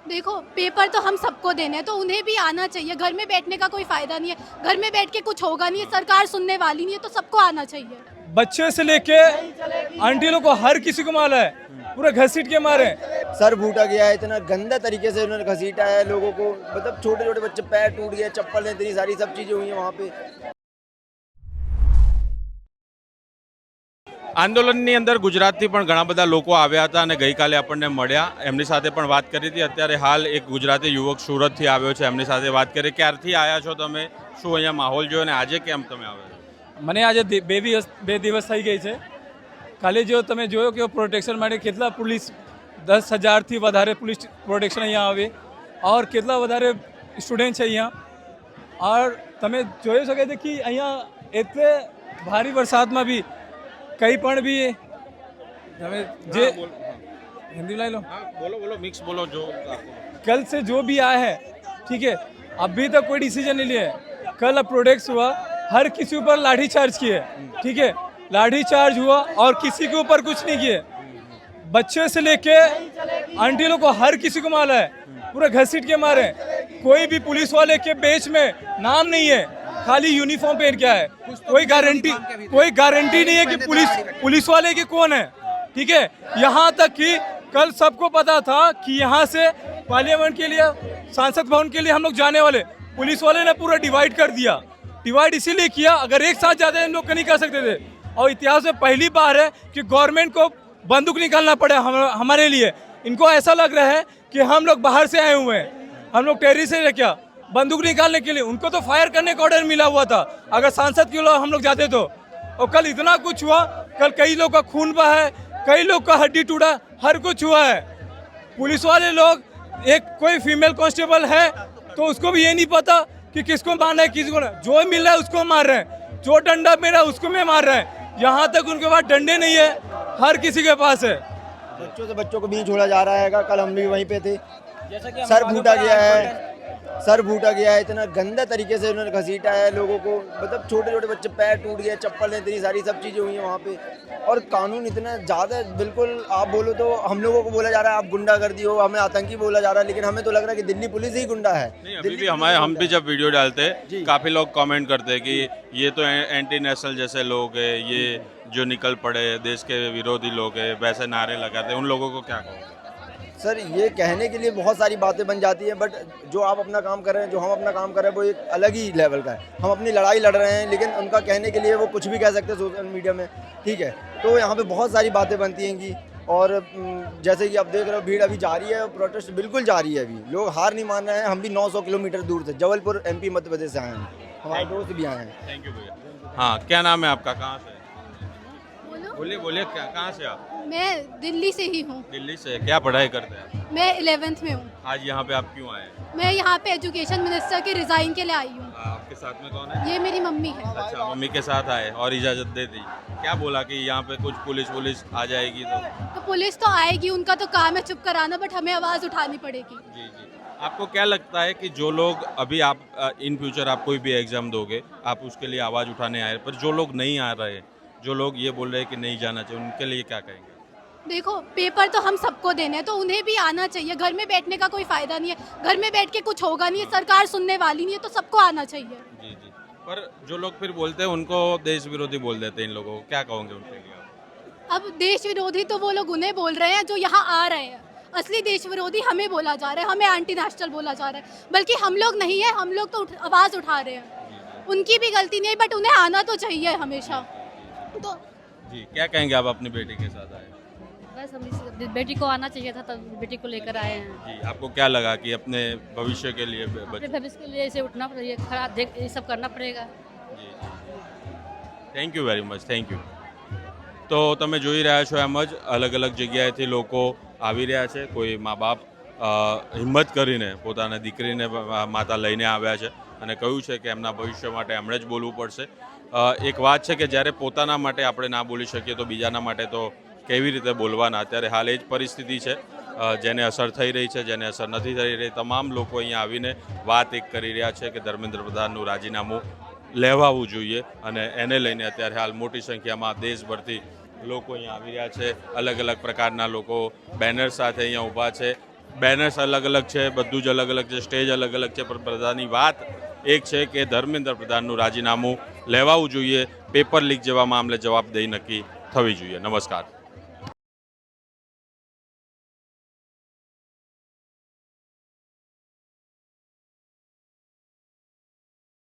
देखो पेपर तो हम सबको देने हैं तो उन्हें भी आना चाहिए। घर में बैठने का कोई फायदा नहीं है, घर में बैठ के कुछ होगा नहीं है, सरकार सुनने वाली नहीं है, तो सबको आना चाहिए। बच्चे से लेके आंटी लोग को हर किसी को मारा है, पूरा घसीट के मारे हैं। सर फूटा गया है, इतना गंदा तरीके से उन्होंने घसीटा है लोगों को, मतलब छोटे छोटे बच्चे पैर टूट गए, चप्पल इतनी सारी सब चीजें हुई हैं वहाँ पे। આંદોલનની અંદર ગુજરાતથી પણ ઘણા બધા લોકો આવ્યા હતા અને ગઈકાલે આપણને મળ્યા, એમની સાથે પણ વાત કરી હતી। અત્યારે હાલ એક ગુજરાતી યુવક સુરતથી આવ્યો છે, એમની સાથે વાત કરીએ। ક્યારથી આવ્યા છો તમે, શું અહીંયા માહોલ જોયો અને આજે કેમ તમે આવ્યા છો? મને આજે બે દિવસ થઈ ગઈ છે। કાલે જો તમે જોયો કે પ્રોટેક્શન માટે કેટલા પોલીસ 10,000થી વધારે પોલીસ પ્રોટેક્શન અહીંયા આવે और કેટલા વધારે સ્ટુડન્ટ છે અહીંયા। और તમે જોઈ શકો છો કે અહીંયા એટલે ભારે વરસાદમાં બી कहीं पण भी हमें जे हिंदी लाई लो, બોલો બોલો, મિક્સ બોલો। જો कल से जो भी आया है, ठीक है, अभी तक कोई डिसीजन नहीं लिया है। कल प्रोटेक्ट हुआ, हर किसी ऊपर लाठी चार्ज किए, ठीक है, लाठी चार्ज हुआ और किसी के ऊपर कुछ नहीं किए। बच्चे से लेके आंटी लोग को हर किसी को मारा है, पूरा घसीट के मारे हैं। कोई भी पुलिस वाले के बेच में नाम नहीं है, खाली यूनिफॉर्म पहन के है। कोई गारंटी नहीं है कि पुलिस वाले के कौन है, ठीक है। यहाँ तक कि कल सबको पता था कि यहाँ से पार्लियामेंट के लिए, सांसद भवन के लिए हम लोग जाने वाले, पुलिस वाले ने पूरा डिवाइड कर दिया। डिवाइड इसीलिए किया, अगर एक साथ जाते हम लोग नहीं कर सकते थे। और इतिहास में पहली बार है कि गवर्नमेंट को बंदूक निकालना पड़े हमारे लिए। इनको ऐसा लग रहा है कि हम लोग बाहर से आए हुए हैं, हम लोग टेररिस्ट है क्या, बंदूक निकालने के लिए। उनको तो फायर करने का ऑर्डर मिला हुआ था, अगर सांसद के लोग हम लोग जाते तो। और कल इतना कुछ हुआ, कल कई लोग का खून बहा है, कई लोग का हड्डी टूटा, हर कुछ हुआ है। पुलिस वाले लोग, एक कोई फीमेल कांस्टेबल है तो उसको भी ये नहीं पता कि किसको मारना है, किसको नहीं। जो मिल रहा है उसको मार रहे हैं, जो डंडा मेरा उसको मैं मार रहे हैं। यहाँ तक उनके पास डंडे नहीं है, हर किसी के पास है। बच्चों से बच्चों को भी छोड़ा जा रहा है। कल हम भी वहीं पे थे। सर फूटा गया है, सर फूटा गया है, इतना गंदा तरीके से उन्होंने घसीटा है लोगों को, मतलब छोटे छोटे बच्चे पैर टूट गए, चप्पल इतनी सारी सब चीज़ें हुई हैं वहाँ पे। और कानून इतना ज़्यादा, बिल्कुल आप बोलो तो हम लोगों को बोला जा रहा है आप गुंडागर्दी हो, हमें आतंकी बोला जा रहा है, लेकिन हमें तो लग रहा है कि दिल्ली पुलिस ही गुंडा है। नहीं, अभी भी हम भी जब वीडियो डालते हैं काफ़ी लोग कमेंट करते हैं कि ये तो एंटी नेशनल जैसे लोग हैं, ये जो निकल पड़े देश के विरोधी लोग हैं, वैसे नारे लगाते हैं, उन लोगों को क्या कहो? सर ये कहने के लिए बहुत सारी बातें बन जाती हैं, बट जो आप अपना काम कर रहे हैं, जो हम अपना काम कर रहे हैं, वो एक अलग ही लेवल का है। हम अपनी लड़ाई लड़ रहे हैं, लेकिन उनका कहने के लिए वो कुछ भी कह सकते हैं सोशल मीडिया में, ठीक है। तो यहाँ पे बहुत सारी बातें बनती हैं कि, और जैसे कि आप देख रहे हो भीड़ अभी जारी है, प्रोटेस्ट बिल्कुल जारी है। अभी लोग हार नहीं मान रहे हैं। हम भी 900 किलोमीटर दूर से जबलपुर MP मध्य प्रदेश से आए हैं, हमारे दोस्त भी आए हैं। थैंक यू भैया। हाँ, क्या नाम है आपका, कहाँ से? बोलिए बोलिए, क्या कहाँ से आप? मैं दिल्ली से ही हूँ। दिल्ली से। क्या पढ़ाई करते हैं? मैं 11th में हूँ। आज यहाँ पे आप क्यों आए हैं? मैं यहाँ पे एजुकेशन मिनिस्टर के रिजाइन के लिए आई हूँ। आपके साथ में कौन है? ये मेरी मम्मी है। अच्छा, मम्मी के साथ आए और इजाज़त दे दी। क्या बोला कि यहाँ पे कुछ पुलिस आ जाएगी तो पुलिस तो आएगी, उनका तो काम है चुप कराना, बट हमें आवाज़ उठानी पड़ेगी। जी जी। आपको क्या लगता है कि जो लोग अभी आप इन फ्यूचर आप कोई भी एग्ज़ाम दोगे, आप उसके लिए आवाज़ उठाने आए, पर जो लोग नहीं आ रहे, जो लोग ये बोल रहे हैं कि नहीं जाना चाहिए, उनके लिए क्या कहेंगे? देखो पेपर तो हम सबको देने हैं तो उन्हें भी आना चाहिए। घर में बैठने का कोई फायदा नहीं है, घर में बैठ के कुछ होगा नहीं है, सरकार सुनने वाली नहीं है, तो सबको आना चाहिए। जी जी। पर जो लोग फिर बोलते हैं उनको देश विरोधी बोल देते हैं, इन लोगों को क्या कहोगे उनके लिए? अब देश विरोधी तो वो लोग उन्हें बोल रहे हैं जो यहाँ आ रहे हैं, असली देश विरोधी हमें बोला जा रहा है, हमें एंटी नेशनल बोला जा रहा है। बल्कि हम लोग नहीं है, हम लोग तो आवाज़ उठा रहे हैं। उनकी भी गलती नहीं है, बट उन्हें आना तो चाहिए हमेशा। तो जी, क्या कहेंगे आप अपनी बेटी के साथ आए? बस हम इस बेटी को आना चाहिए था, तब बेटी को लेकर आए हैं। जी, आपको क्या लगा कि अपने भविष्य के लिए अपने भविष्य के लिए इसे उठना पड़ेगा, खड़ा देख ये सब करना पड़ेगा। जी thank you very much, thank you. તો તમે જોઈ રહ્યા છો એમ જ અલગ અલગ જગ્યાએથી લોકો આવી રહ્યા છે। કોઈ મા બાપ હિંમત કરીને પોતાના દીકરીને માતા લઈને આવ્યા છે અને કહ્યું છે કે એમના ભવિષ્ય માટે એમણે જ બોલવું પડશે। એક વાત છે કે જ્યારે પોતાના માટે આપણે ના બોલી શકીએ તો બીજાના માટે તો કેવી રીતે બોલવાના। અત્યારે હાલ એ જ પરિસ્થિતિ છે, જેને અસર થઈ રહી છે, જેને અસર નથી થઈ રહી। તમામ લોકો અહીંયા આવીને વાત એક કરી રહ્યા છે કે ધર્મેન્દ્ર પ્રધાનનું રાજીનામું લેવાવું જોઈએ અને એને લઈને અત્યારે હાલ મોટી સંખ્યામાં દેશભરથી લોકો અહીંયા આવી રહ્યા છે। અલગ અલગ પ્રકારના લોકો બેનર સાથે અહીંયા ઊભા છે। બેનર્સ અલગ અલગ છે, બધું જ અલગ અલગ છે, સ્ટેજ અલગ અલગ છે, પણ બધાની વાત એક છે કે ધર્મેન્દ્ર પ્રધાનનું રાજીનામું લેવાવું જોઈએ, પેપર લીક જેવા મામલે જવાબદેહી નક્કી થવી જોઈએ. નમસ્કાર.